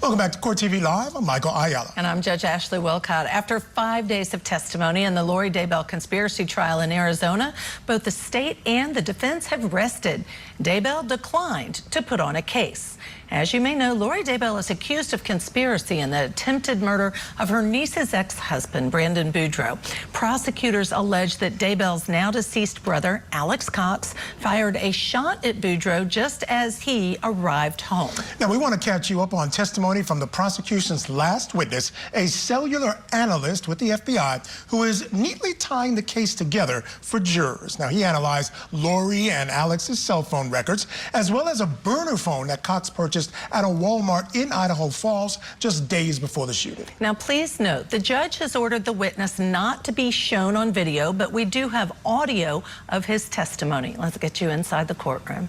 Welcome back to Court TV Live. I'm Michael Ayala. And I'm Judge Ashley Wilcott. After 5 days of testimony in the Lori Daybell conspiracy trial in Arizona, both the state and the defense have rested. Daybell declined to put on a case. As you may know, Lori Daybell is accused of conspiracy in the attempted murder of her niece's ex-husband, Brandon Boudreaux. Prosecutors allege that Daybell's now deceased brother, Alex Cox, fired a shot at Boudreaux just as he arrived home. Now, we want to catch you up on testimony from the prosecution's last witness, a cellular analyst with the FBI who is neatly tying the case together for jurors. Now, he analyzed Lori and Alex's cell phone records, as well as a burner phone that Cox purchased at a Walmart in Idaho Falls just days before the shooting. Now, please note, the judge has ordered the witness not to be shown on video, but we do have audio of his testimony. Let's get you inside the courtroom.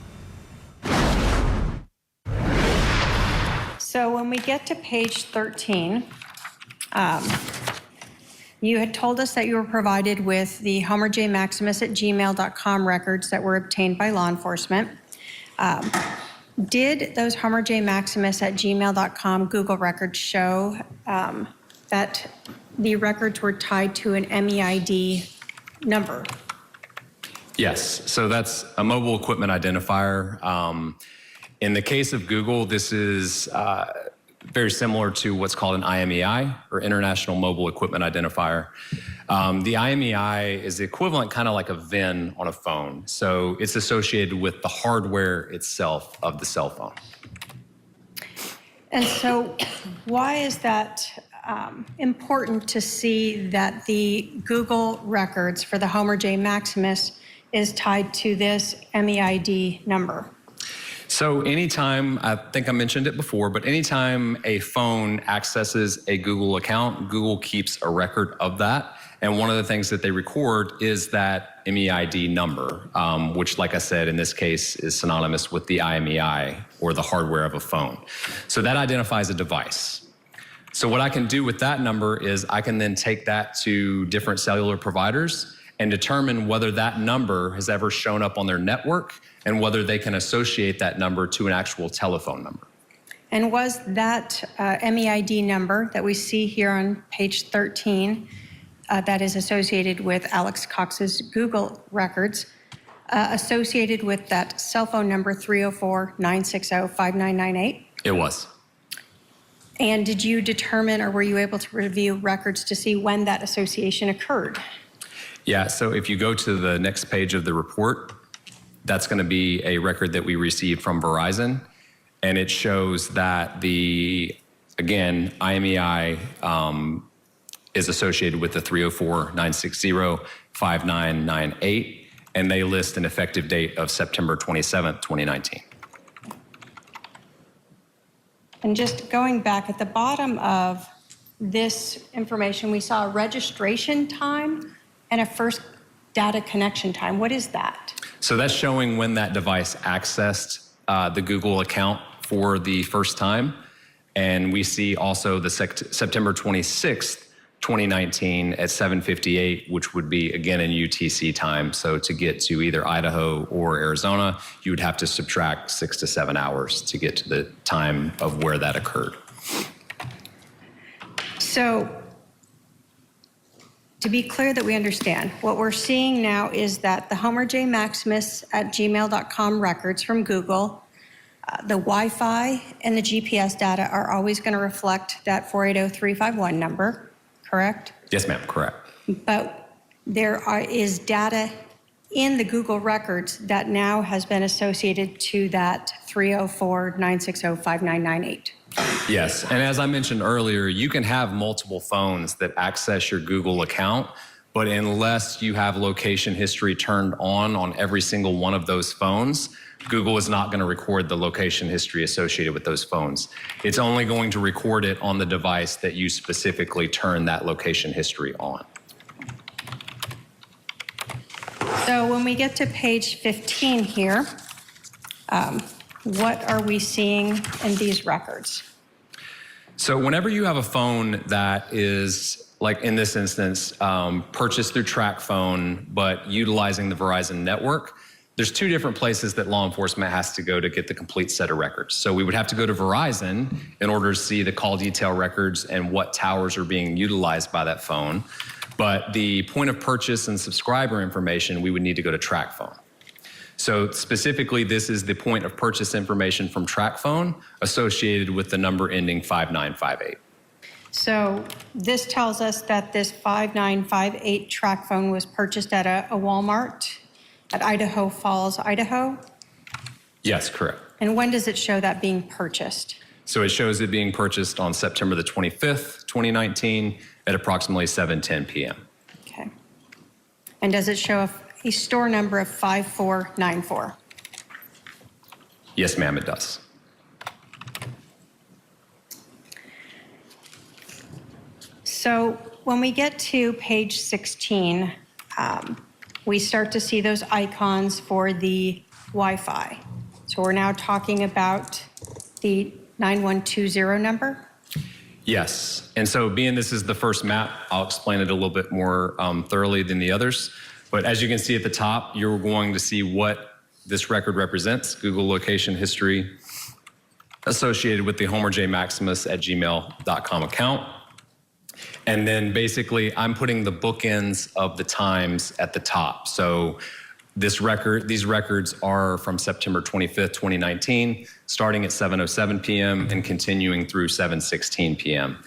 So when we get to page 13, you had told us that you were provided with the homerjmaximus@gmail.com records that were obtained by law enforcement. Did those homerjmaximus@gmail.com Google records show that the records were tied to an MEID number? Yes, so that's a mobile equipment identifier. In the case of Google, this is very similar to what's called an IMEI, or International Mobile Equipment Identifier. The IMEI is the equivalent, kind of like a VIN on a phone. So it's associated with the hardware itself of the cell phone. And so why is that important to see that the Google records for the Homer J. Maximus is tied to this MEID number? So anytime, I think I mentioned it before, but anytime a phone accesses a Google account, Google keeps a record of that. And one of the things that they record is that MEID number, which, like I said, in this case is synonymous with the IMEI, or the hardware of a phone. So that identifies a device. So what I can do with that number is I can then take that to different cellular providers and determine whether that number has ever shown up on their network and whether they can associate that number to an actual telephone number. And was that MEID number that we see here on page 13 that is associated with Alex Cox's Google records associated with that cell phone number 304-960-5998? It was. And did you determine, or were you able to review records to see when that association occurred? Yeah, so if you go to the next page of the report, that's going to be a record that we received from Verizon, and it shows that again, IMEI is associated with the 304-960-5998, and they list an effective date of September 27th, 2019. And just going back, at the bottom of this information, we saw a registration time and a first data connection time. What is that? So that's showing when that device accessed the Google account for the first time. And we see also the September 26th, 2019 at 7:58, which would be, again, in UTC time. So to get to either Idaho or Arizona, you would have to subtract 6 to 7 hours to get to the time of where that occurred. So, to be clear that we understand, what we're seeing now is that the homerjmaximus@gmail.com records from Google, the Wi-Fi and the GPS data are always going to reflect that 480-351 number, correct? Yes, ma'am, correct. But there is data in the Google records that now has been associated to that 304-960-5998. Yes, and as I mentioned earlier, you can have multiple phones that access your Google account, but unless you have location history turned on every single one of those phones, Google is not going to record the location history associated with those phones. It's only going to record it on the device that you specifically turn that location history on. So when we get to page 15 here, what are we seeing in these records? So whenever you have a phone that is, like in this instance, purchased through TracFone, but utilizing the Verizon network, there's two different places that law enforcement has to go to get the complete set of records. So we would have to go to Verizon in order to see the call detail records and what towers are being utilized by that phone. But the point of purchase and subscriber information, we would need to go to TracFone. So specifically, this is the point of purchase information from TracFone associated with the number ending 5958. So this tells us that this 5958 TracFone was purchased at a Walmart at Idaho Falls, Idaho? Yes, correct. And when does it show that being purchased? So it shows it being purchased on September the 25th, 2019 at approximately 7:10 p.m. Okay. And does it show a store number of 5494? Yes, ma'am, it does. So when we get to page 16, we start to see those icons for the Wi-Fi. So we're now talking about the 9120 number? Yes, and so being this is the first map, I'll explain it a little bit more thoroughly than the others. But as you can see at the top, you're going to see what this record represents, Google location history associated with the homerjmaximus@gmail.com account. And then basically I'm putting the bookends of the times at the top. So these records are from September 25th, 2019, starting at 7:07 p.m. and continuing through 7:16 p.m.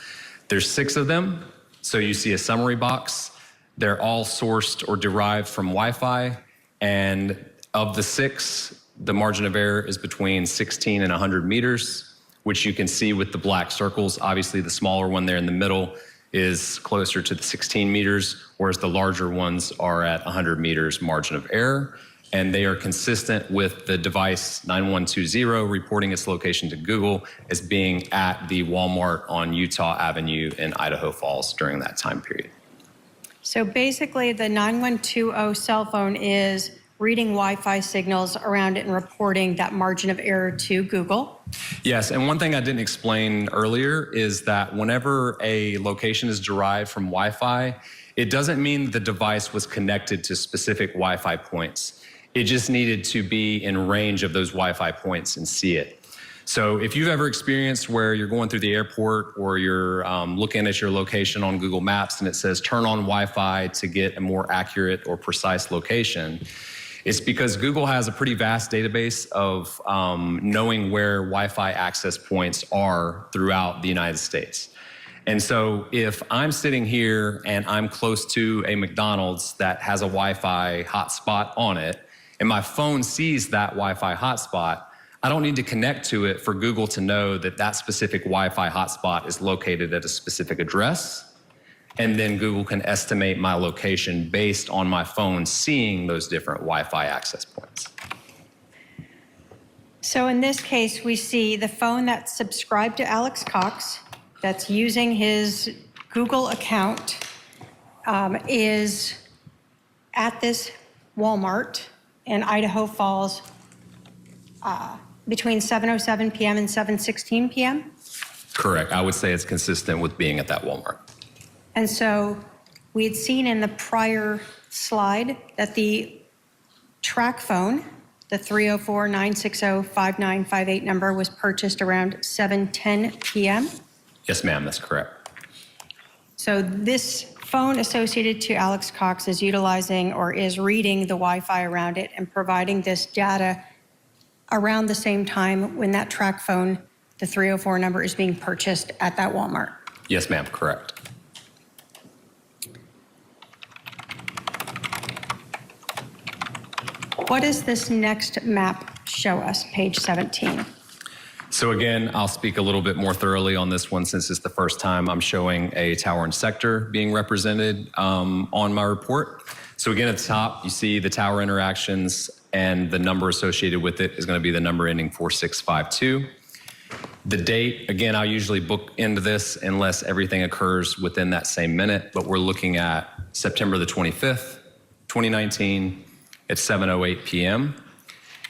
There's 6 of them. So you see a summary box. They're all sourced or derived from Wi-Fi. And of the 6, the margin of error is between 16 and 100 meters, which you can see with the black circles. Obviously, the smaller one there in the middle is closer to the 16 meters, whereas the larger ones are at 100 meters margin of error. And they are consistent with the device 9120 reporting its location to Google as being at the Walmart on Utah Avenue in Idaho Falls during that time period. So basically, the 9120 cell phone is reading Wi-Fi signals around it and reporting that margin of error to Google. Yes, and one thing I didn't explain earlier is that whenever a location is derived from Wi-Fi, it doesn't mean the device was connected to specific Wi-Fi points. It just needed to be in range of those Wi-Fi points and see it. So if you've ever experienced where you're going through the airport or you're looking at your location on Google Maps and it says turn on Wi-Fi to get a more accurate or precise location, it's because Google has a pretty vast database of knowing where Wi-Fi access points are throughout the United States. And so if I'm sitting here and I'm close to a McDonald's that has a Wi-Fi hotspot on it, and my phone sees that Wi-Fi hotspot, I don't need to connect to it for Google to know that that specific Wi-Fi hotspot is located at a specific address. And then Google can estimate my location based on my phone seeing those different Wi-Fi access points. So in this case, we see the phone that's subscribed to Alex Cox, that's using his Google account, is at this Walmart in Idaho Falls between 7:07 p.m. and 7:16 p.m.? Correct. I would say it's consistent with being at that Walmart. And so we had seen in the prior slide that the TracFone, the 304-960-5958 number, was purchased around 7:10 p.m. Yes, ma'am, that's correct. So this phone associated to Alex Cox is utilizing or is reading the Wi-Fi around it and providing this data around the same time when that TracFone, the 304 number, is being purchased at that Walmart. Yes, ma'am, correct. What does this next map show us, page 17? So again, I'll speak a little bit more thoroughly on this one since it's the first time I'm showing a tower and sector being represented on my report. So again, at the top, you see the tower interactions and the number associated with it is going to be the number ending 4652. The date, again, I'll usually book into this unless everything occurs within that same minute, but we're looking at September the 25th, 2019 at 7:08 p.m.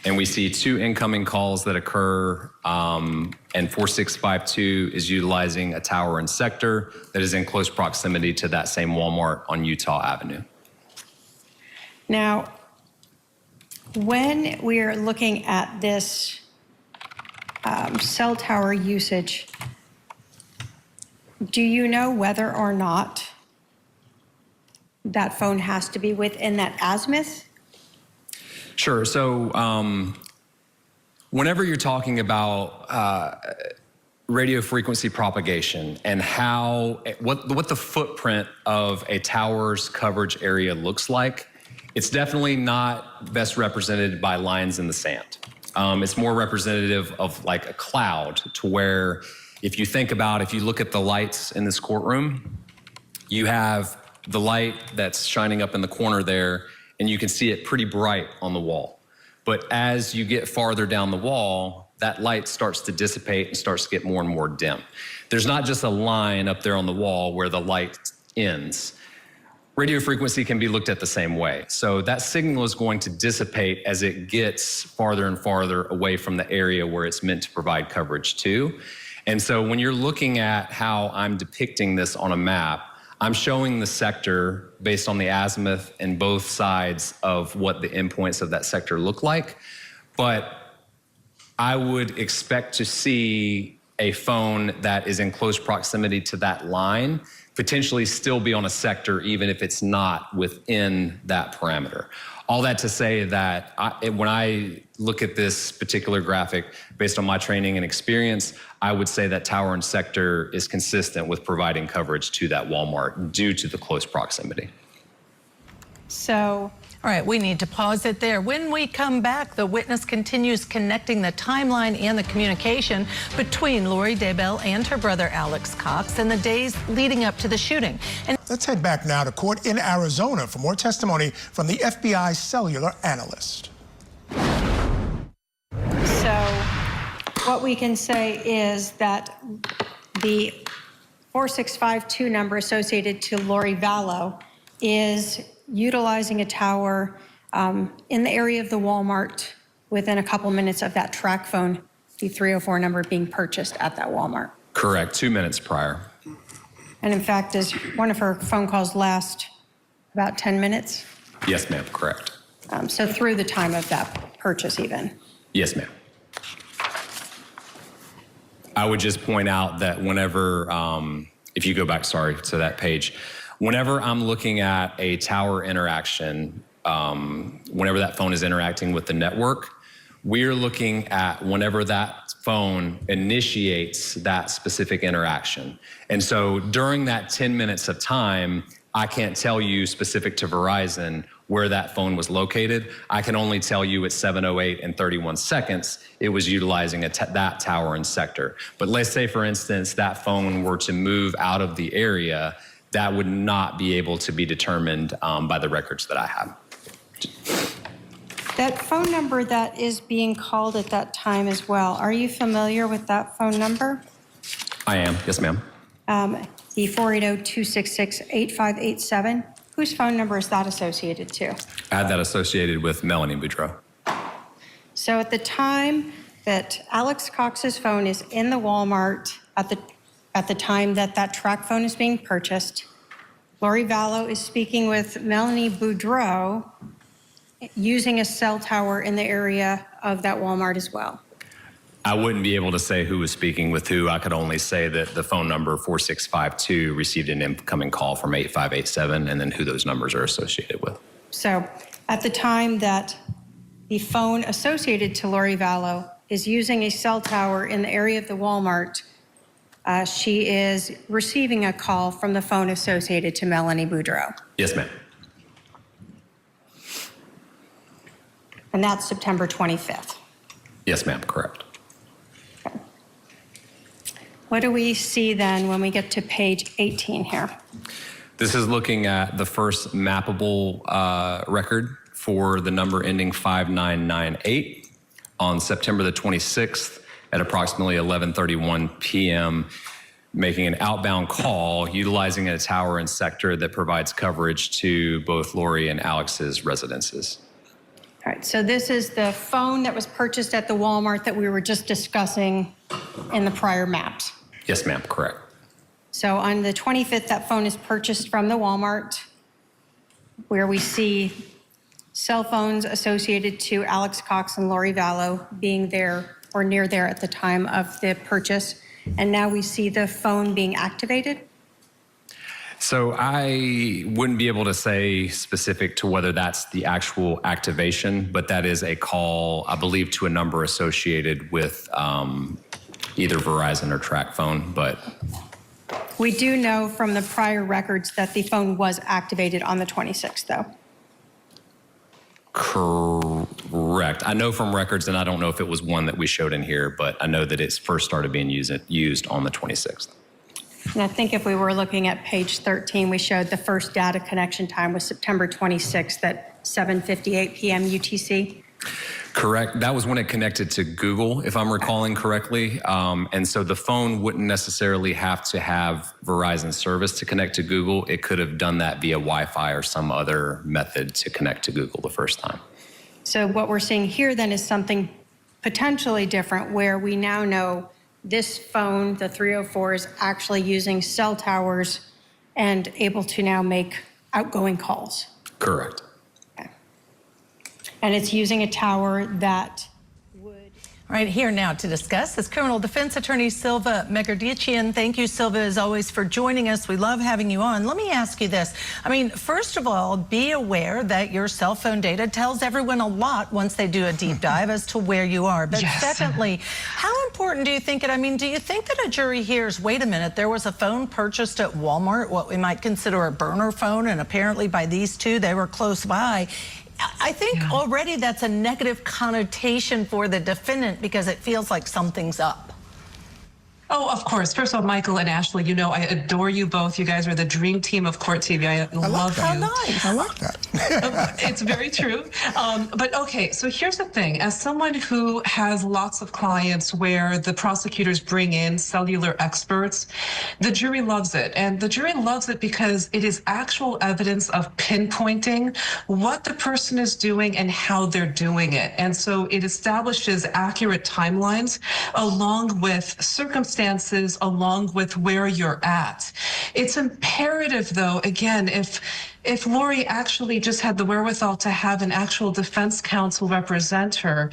And we see 2 incoming calls that occur, and 4652 is utilizing a tower and sector that is in close proximity to that same Walmart on Utah Avenue. Now, When we are looking at this cell tower usage, do you know whether or not that phone has to be within that azimuth? Sure. So whenever you're talking about radio frequency propagation and what the footprint of a tower's coverage area looks like, it's definitely not best represented by lines in the sand. It's more representative of like a cloud, to where if you look at the lights in this courtroom, you have the light that's shining up in the corner there, and you can see it pretty bright on the wall. But as you get farther down the wall, that light starts to dissipate and starts to get more and more dim. There's not just a line up there on the wall where the light ends. Radio frequency can be looked at the same way. So that signal is going to dissipate as it gets farther and farther away from the area where it's meant to provide coverage to. And so when you're looking at how I'm depicting this on a map, I'm showing the sector based on the azimuth and both sides of what the endpoints of that sector look like. But I would expect to see a phone that is in close proximity to that line potentially still be on a sector, even if it's not within that parameter. All that to say that when I look at this particular graphic, based on my training and experience, I would say that tower and sector is consistent with providing coverage to that Walmart due to the close proximity. So, all right, we need to pause it there. When we come back, the witness continues connecting the timeline and the communication between Lori Daybell and her brother Alex Cox in the days leading up to the shooting. And let's head back now to court in Arizona for more testimony from the FBI cellular analyst. So what we can say is that the 4652 number associated to Lori Vallow is utilizing a tower in the area of the Walmart within a couple minutes of that track phone, the 304 number being purchased at that Walmart. Correct, 2 minutes prior. And in fact, does one of her phone calls last about 10 minutes? Yes, ma'am, correct. So through the time of that purchase even? Yes, ma'am. I would just point out that whenever, if you go back, sorry, to that page, whenever I'm looking at a tower interaction, whenever that phone is interacting with the network, we're looking at whenever that phone initiates that specific interaction. And so during that 10 minutes of time, I can't tell you specific to Verizon where that phone was located. I can only tell you at 7:08 and 31 seconds, it was utilizing that tower and sector. But let's say, for instance, that phone were to move out of the area, that would not be able to be determined by the records that I have. That phone number that is being called at that time as well, are you familiar with that phone number? I am, yes ma'am. The 480-266-8587. Whose phone number is that associated to? I had that associated with Melanie Boudreau. So at the time that Alex Cox's phone is in the Walmart, at the time that that track phone is being purchased, Lori Vallow is speaking with Melanie Boudreau using a cell tower in the area of that Walmart as well. I wouldn't be able to say who was speaking with who. I could only say that the phone number 4652 received an incoming call from 8587, and then who those numbers are associated with. So at the time that the phone associated to Lori Vallow is using a cell tower in the area of the Walmart, she is receiving a call from the phone associated to Melanie Boudreau. Yes, ma'am. And that's September 25th. Yes, ma'am, correct. Okay. What do we see then when we get to page 18 here? This is looking at the first mappable record for the number ending 5998 on September the 26th at approximately 11:31 p.m., making an outbound call utilizing a tower and sector that provides coverage to both Lori and Alex's residences. All right, so this is the phone that was purchased at the Walmart that we were just discussing in the prior maps. Yes, ma'am, correct. So on the 25th, that phone is purchased from the Walmart, where we see cell phones associated to Alex Cox and Lori Vallow being there or near there at the time of the purchase, and now we see the phone being activated? So I wouldn't be able to say specific to whether that's the actual activation, but that is a call, I believe, to a number associated with either Verizon or TracFone. But We do know from the prior records that the phone was activated on the 26th, though. Correct. I know from records, and I don't know if it was one that we showed in here, but I know that it's first started being used on the 26th. And I think if we were looking at page 13, we showed the first data connection time was September 26th at 7:58 p.m. UTC. Correct. That was when it connected to Google, if I'm recalling correctly. And so the phone wouldn't necessarily have to have Verizon service to connect to Google. It could have done that via Wi-Fi or some other method to connect to Google the first time. So what we're seeing here then is something potentially different, where we now know this phone, the 304, is actually using cell towers and able to now make outgoing calls. Correct. Okay. And it's using a tower that would... Right here now to discuss is criminal defense attorney Silva Megerditchian. Thank you, Silva, as always, for joining us. We love having you on. Let me ask you this. I mean, first of all, be aware that your cell phone data tells everyone a lot once they do a deep dive as to where you are. But Yes. secondly, how important do you think it? I mean, do you think that a jury hears, wait a minute, there was a phone purchased at Walmart, what we might consider a burner phone, and apparently by these two, they were close by. I think already that's a negative connotation for the defendant because it feels like something's up. Oh, of course. First of all, Michael and Ashley, you know I adore you both. You guys are the dream team of CourtTV. I love you. How nice. I like that. It's very true. But okay, so here's the thing. As someone who has lots of clients where the prosecutors bring in cellular experts, the jury loves it. And the jury loves it because it is actual evidence of pinpointing what the person is doing and how they're doing it. And so it establishes accurate timelines along with circumstances, along with where you're at. It's imperative, though, again, if Lori actually just had the wherewithal to have an actual defense counsel represent her,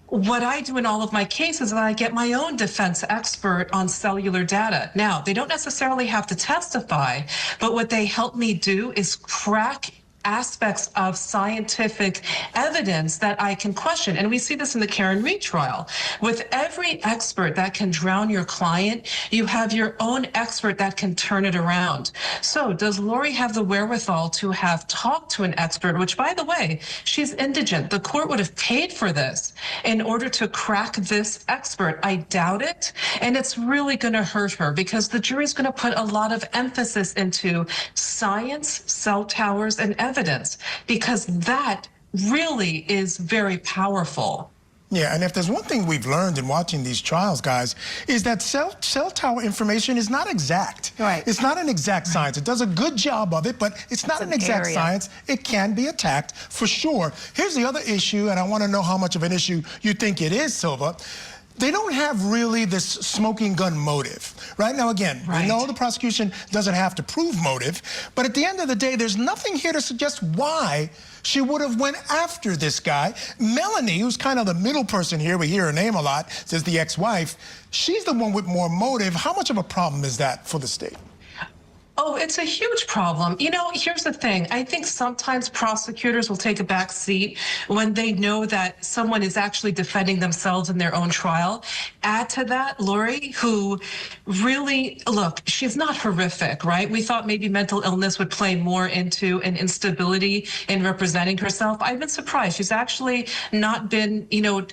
what I do in all of my cases is I get my own defense expert on cellular data. Now, they don't necessarily have to testify, but what they help me do is crack aspects of scientific evidence that I can question. And we see this in the Karen Reed trial. With every expert that can drown your client, you have your own expert that can turn it around. So does Lori have the wherewithal to have talked to an expert, which, by the way, she's indigent. The court would have paid for this in order to crack this expert. I doubt it. And it's really going to hurt her because the jury's going to put a lot of emphasis into science, cell towers, and evidence, because that really is very powerful. Yeah, and if there's one thing we've learned in watching these trials, guys, is that cell tower information is not exact. Right. It's not an exact science. It does a good job of it, but it's not an exact science. It can be attacked for sure. Here's the other issue, and I want to know how much of an issue you think it is, Silva. They don't have really this smoking gun motive. Right now, again, we know the prosecution doesn't have to prove motive, but at the end of the day, there's nothing here to suggest why she would have went after this guy. Melanie, who's kind of the middle person here, we hear her name a lot, says the ex-wife, she's the one with more motive. How much of a problem is that for the state? Oh, it's a huge problem. You know, here's the thing. I think sometimes prosecutors will take a back seat when they know that someone is actually defending themselves in their own trial. Add to that, Lori, who really, look, she's not horrific, right? We thought maybe mental illness would play more into an instability in representing herself. I've been surprised. She's actually not been, you know,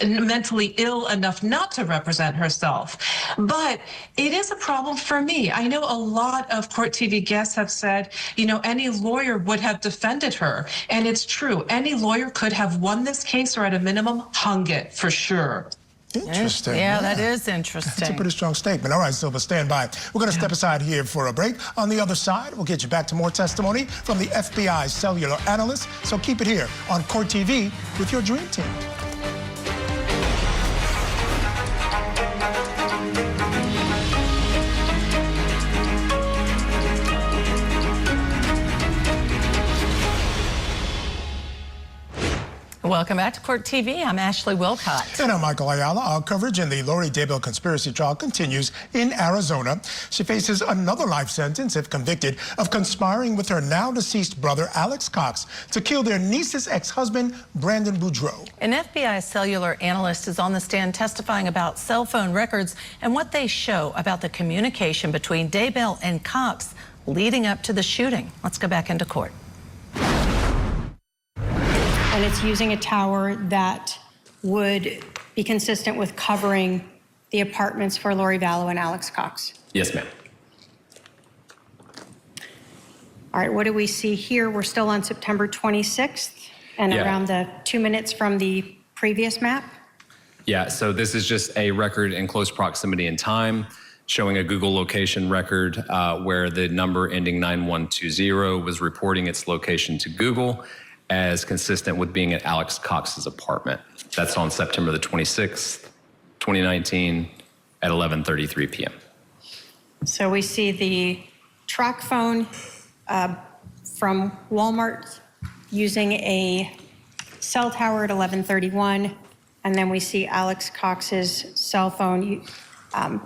mentally ill enough not to represent herself. But it is a problem for me. I know a lot of CourtTV guests have said, you know, any lawyer would have defended her. And it's true. Any lawyer could have won this case or at a minimum hung it for sure. Interesting. Yeah, that is interesting. That's a pretty strong statement. All right, Silva, stand by. We're going to step aside here for a break. On the other side, we'll get you back to more testimony from the FBI cellular analyst. So keep it here on CourtTV with your dream team. Welcome back to Court TV. I'm Ashley Wilcott. And I'm Michael Ayala. Our coverage in the Lori Daybell conspiracy trial continues in Arizona. She faces another life sentence if convicted of conspiring with her now deceased brother, Alex Cox, to kill their niece's ex-husband, Brandon Boudreaux. An FBI cellular analyst is on the stand testifying about cell phone records and what they show about the communication between Daybell and Cox leading up to the shooting. Let's go back into court. And it's using a tower that would be consistent with covering the apartments for Lori Vallow and Alex Cox. Yes, ma'am. All right, what do we see here? We're still on September 26th and around the 2 minutes from the previous map. Yeah, so this is just a record in close proximity in time, showing a Google location record where the number ending 9120 was reporting its location to Google as consistent with being at Alex Cox's apartment. That's on September the 26th, 2019 at 11:33 p.m. So we see the track phone from Walmart using a cell tower at 11:31, and then we see Alex Cox's cell phone, I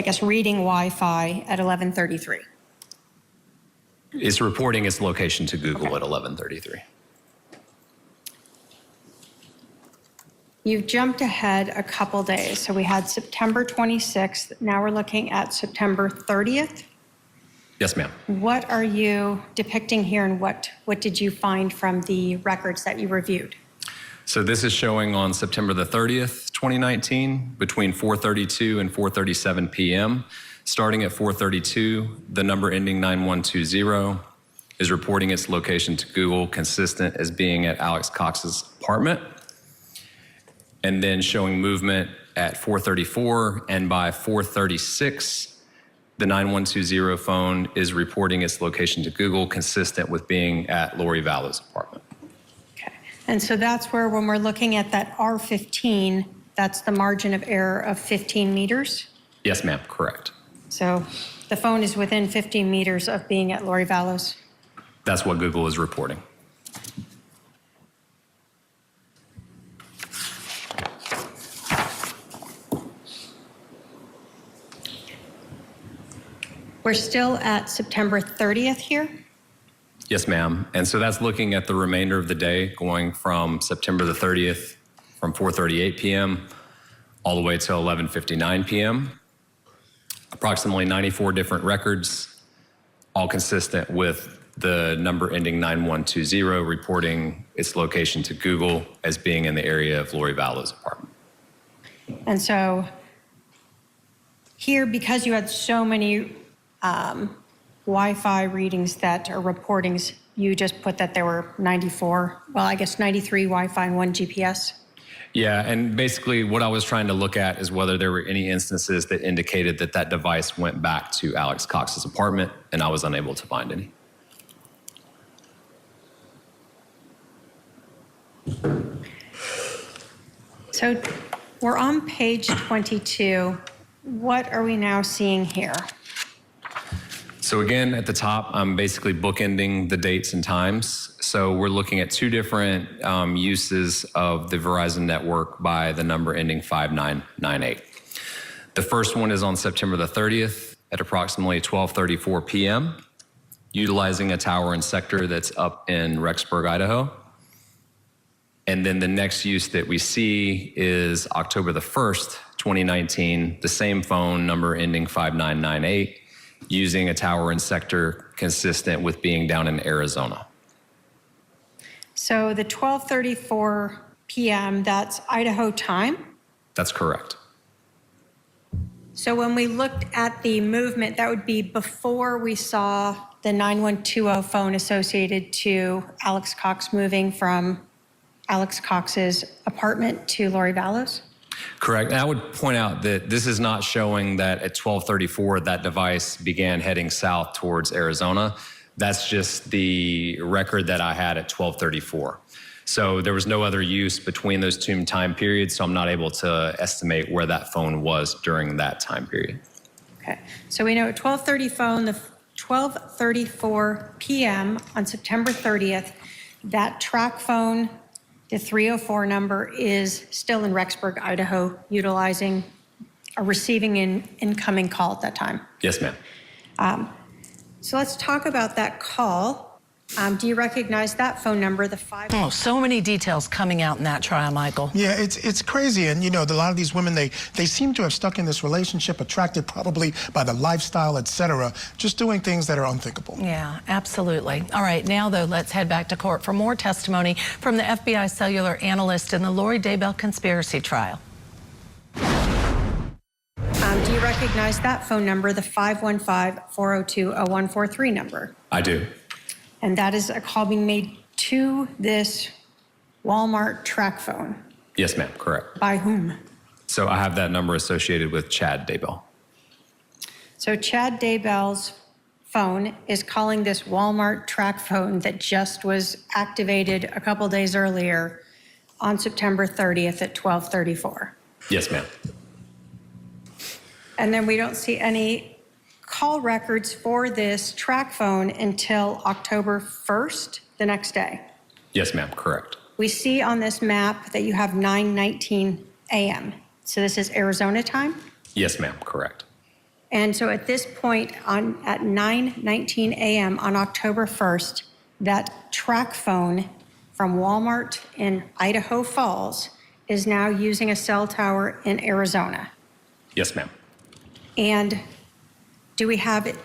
guess, reading Wi-Fi at 11:33. It's reporting its location to Google at 11:33. You've jumped ahead a couple days. So we had September 26th. Now we're looking at September 30th. Yes, ma'am. What are you depicting here, and what did you find from the records that you reviewed? So this is showing on September the 30th, 2019, between 4:32 and 4:37 p.m. Starting at 4:32, the number ending 9120 is reporting its location to Google, consistent as being at Alex Cox's apartment. And then showing movement at 4:34, and by 4:36, the 9120 phone is reporting its location to Google, consistent with being at Lori Vallow's apartment. Okay. And so that's where, when we're looking at that R15, that's the margin of error of 15 meters? Yes, ma'am, correct. So the phone is within 15 meters of being at Lori Vallow's? That's what Google is reporting. We're still at September 30th here? Yes, ma'am. And so that's looking at the remainder of the day, going from September the 30th, from 4:38 p.m. all the way to 11:59 p.m. Approximately 94 different records, all consistent with the number ending 9120, reporting its location to Google as being in the area of Lori Vallow's apartment. And so here, because you had so many Wi-Fi readings that are reportings, you just put that there were 94, well, I guess 93 Wi-Fi and 1 GPS? Yeah, and basically what I was trying to look at is whether there were any instances that indicated that that device went back to Alex Cox's apartment, and I was unable to find any. So we're on page 22. What are we now seeing here? So again, at the top, I'm basically bookending the dates and times. So we're looking at two different uses of the Verizon network by the number ending 5998. The first one is on September the 30th at approximately 12:34 p.m., utilizing a tower and sector that's up in Rexburg, Idaho. And then the next use that we see is October the 1st, 2019, the same phone number ending 5998, using a tower and sector consistent with being down in Arizona. So the 12:34 p.m., that's Idaho time? That's correct. So when we looked at the movement, that would be before we saw the 9120 phone associated to Alex Cox moving from Alex Cox's apartment to Lori Vallow's? Correct. And I would point out that this is not showing that at 12:34 that device began heading south towards Arizona. That's just the record that I had at 12:34. So there was no other use between those two time periods, so I'm not able to estimate where that phone was during that time period. Okay. So we know at 12:30 phone, the 12:34 p.m. on September 30th, that track phone The 304 number is still in Rexburg, Idaho, utilizing a receiving an incoming call at that time. Yes, ma'am. So let's talk about that call. Do you recognize that phone number, the 5? Oh, so many details coming out in that trial, Michael. Yeah, it's crazy. And, you know, a lot of these women, they seem to have stuck in this relationship, attracted probably by the lifestyle, et cetera, just doing things that are unthinkable. Yeah, absolutely. All right, now, though, let's head back to court for more testimony from the FBI cellular analyst in the Lori Daybell conspiracy trial. Do you recognize that phone number, the 515-402-0143 number? I do. And that is a call being made to this Walmart track phone. Yes, ma'am. Correct. By whom? So I have that number associated with Chad Daybell. So Chad Daybell's phone is calling this Walmart track phone that just was activated a couple days earlier on September 30th at 12:34. Yes, ma'am. And then we don't see any call records for this track phone until October 1st, the next day. Yes, ma'am. Correct. We see on this map that you have 9:19 a.m. So this is Arizona time? Yes, ma'am. Correct. And so at this point at 9:19 a.m. on October 1st, that track phone from Walmart in Idaho Falls is now using a cell tower in Arizona. Yes, ma'am. And do we have it?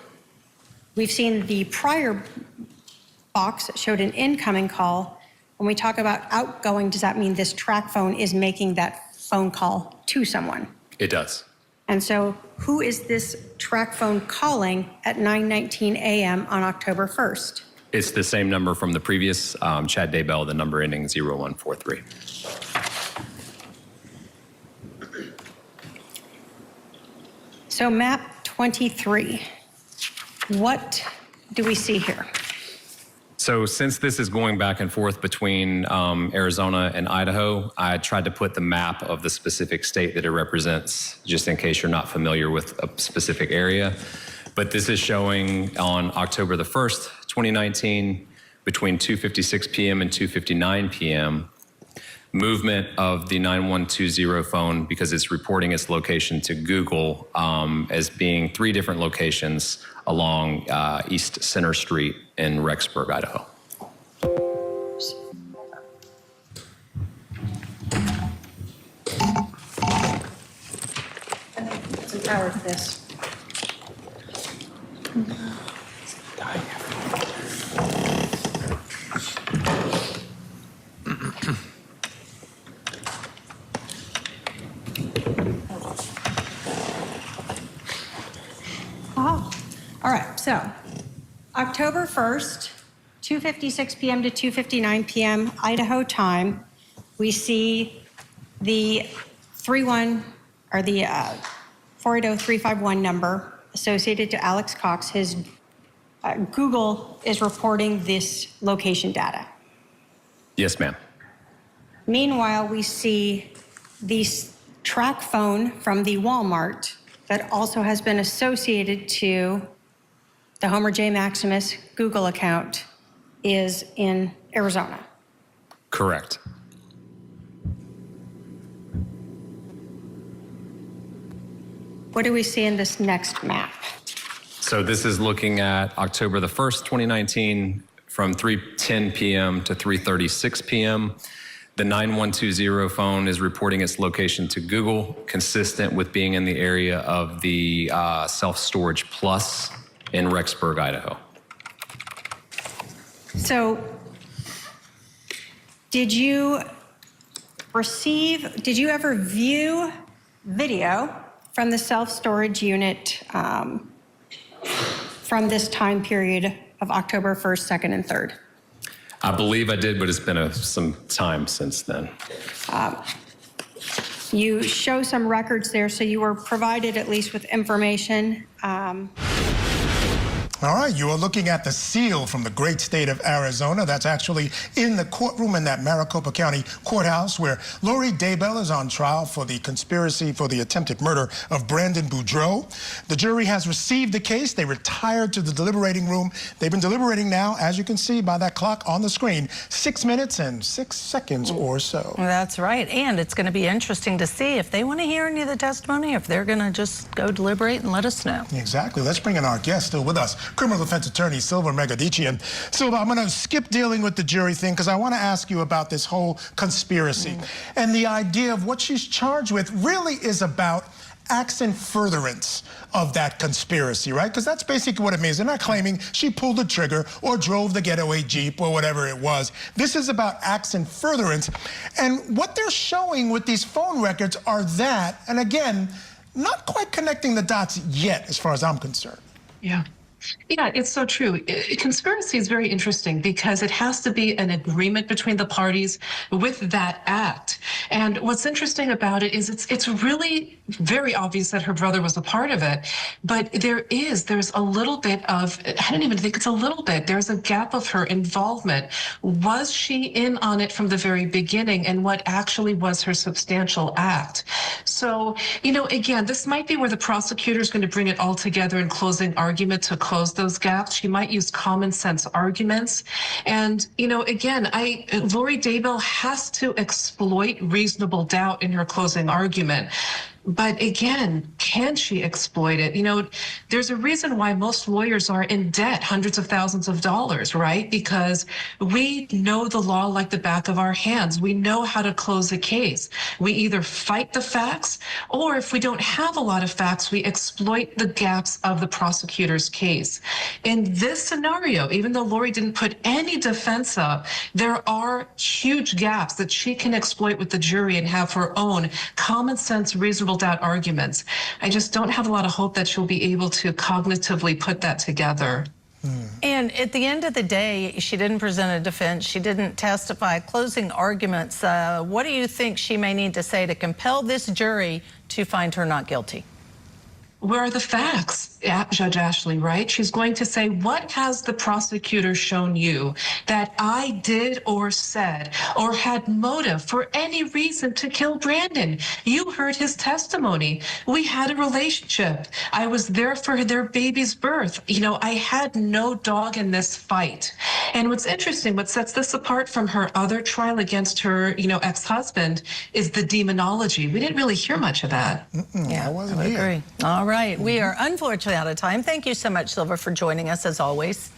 We've seen the prior box that showed an incoming call. When we talk about outgoing, does that mean this track phone is making that phone call to someone? It does. And so who is this track phone calling at 9:19 a.m. on October 1st? It's the same number from the previous Chad Daybell, the number ending 0143. So map 23, what do we see here? So since this is going back and forth between Arizona and Idaho, I tried to put the map of the specific state that it represents, just in case you're not familiar with a specific area. But this is showing on October the 1st, 2019, between 2:56 p.m. and 2:59 p.m., movement of the 9120 phone because it's reporting its location to Google as being 3 different locations along East Center Street in Rexburg, Idaho. Put some power to this. All right, so October 1st, 2:56 p.m. to 2:59 p.m. Idaho time, we see the 480-351 number associated to Alex Cox. His Google is reporting this location data. Yes, ma'am. Meanwhile, we see the track phone from the Walmart that also has been associated to the Homer J. Maximus Google account is in Arizona. Correct. What do we see in this next map? So this is looking at October the 1st, 2019, from 3:10 p.m. to 3:36 p.m. The 9120 phone is reporting its location to Google, consistent with being in the area of the Self-Storage Plus in Rexburg, Idaho. So did you ever view video from the self-storage unit from this time period of October 1st, 2nd, and 3rd? I believe I did, but it's been some time since then. You show some records there, so you were provided at least with information. All right, you are looking at the seal from the great state of Arizona. That's actually in the courtroom in that Maricopa County courthouse where Lori Daybell is on trial for the conspiracy for the attempted murder of Brandon Boudreaux. The jury has received the case. They retired to the deliberating room. They've been deliberating now, as you can see by that clock on the screen, 6 minutes and 6 seconds or so. That's right, and it's going to be interesting to see if they want to hear any of the testimony, if they're going to just go deliberate and let us know. Exactly. Let's bring in our guest still with us, criminal defense attorney Silva Megerditchian. Silva, I'm going to skip dealing with the jury thing because I want to ask you about this whole conspiracy. And the idea of what she's charged with really is about acts in furtherance of that conspiracy, right? Because that's basically what it means. They're not claiming she pulled the trigger or drove the getaway Jeep or whatever it was. This is about acts in furtherance. And what they're showing with these phone records are that, and again, not quite connecting the dots yet as far as I'm concerned. Yeah. Yeah, it's so true. Conspiracy is very interesting because it has to be an agreement between the parties with that act. And what's interesting about it is it's really very obvious that her brother was a part of it. But there's a little bit of, I don't even think it's a little bit, there's a gap of her involvement. Was she in on it from the very beginning, and what actually was her substantial act? So, again, this might be where the prosecutor is going to bring it all together in closing argument to close those gaps. She might use common sense arguments. And, again, Lori Daybell has to exploit reasonable doubt in her closing argument. But again, can she exploit it? There's a reason why most lawyers are in debt, hundreds of thousands of dollars, right? Because we know the law like the back of our hands. We know how to close a case. We either fight the facts, or if we don't have a lot of facts, we exploit the gaps of the prosecutor's case. In this scenario, even though Lori didn't put any defense up, there are huge gaps that she can exploit with the jury and have her own common sense, reasonable doubt arguments. I just don't have a lot of hope that she'll be able to cognitively put that together. And at the end of the day, she didn't present a defense. She didn't testify. Closing arguments, what do you think she may need to say to compel this jury to find her not guilty? Where are the facts, Judge Ashley, right? She's going to say, what has the prosecutor shown you that I did or said or had motive for any reason to kill Brandon? You heard his testimony. We had a relationship. I was there for their baby's birth. I had no dog in this fight. And what's interesting, what sets this apart from her other trial against her, ex-husband is the demonology. We didn't really hear much of that. Yeah, I wasn't I here. agree. All right. We are unfortunately out of time. Thank you so much, Silva, for joining us as always.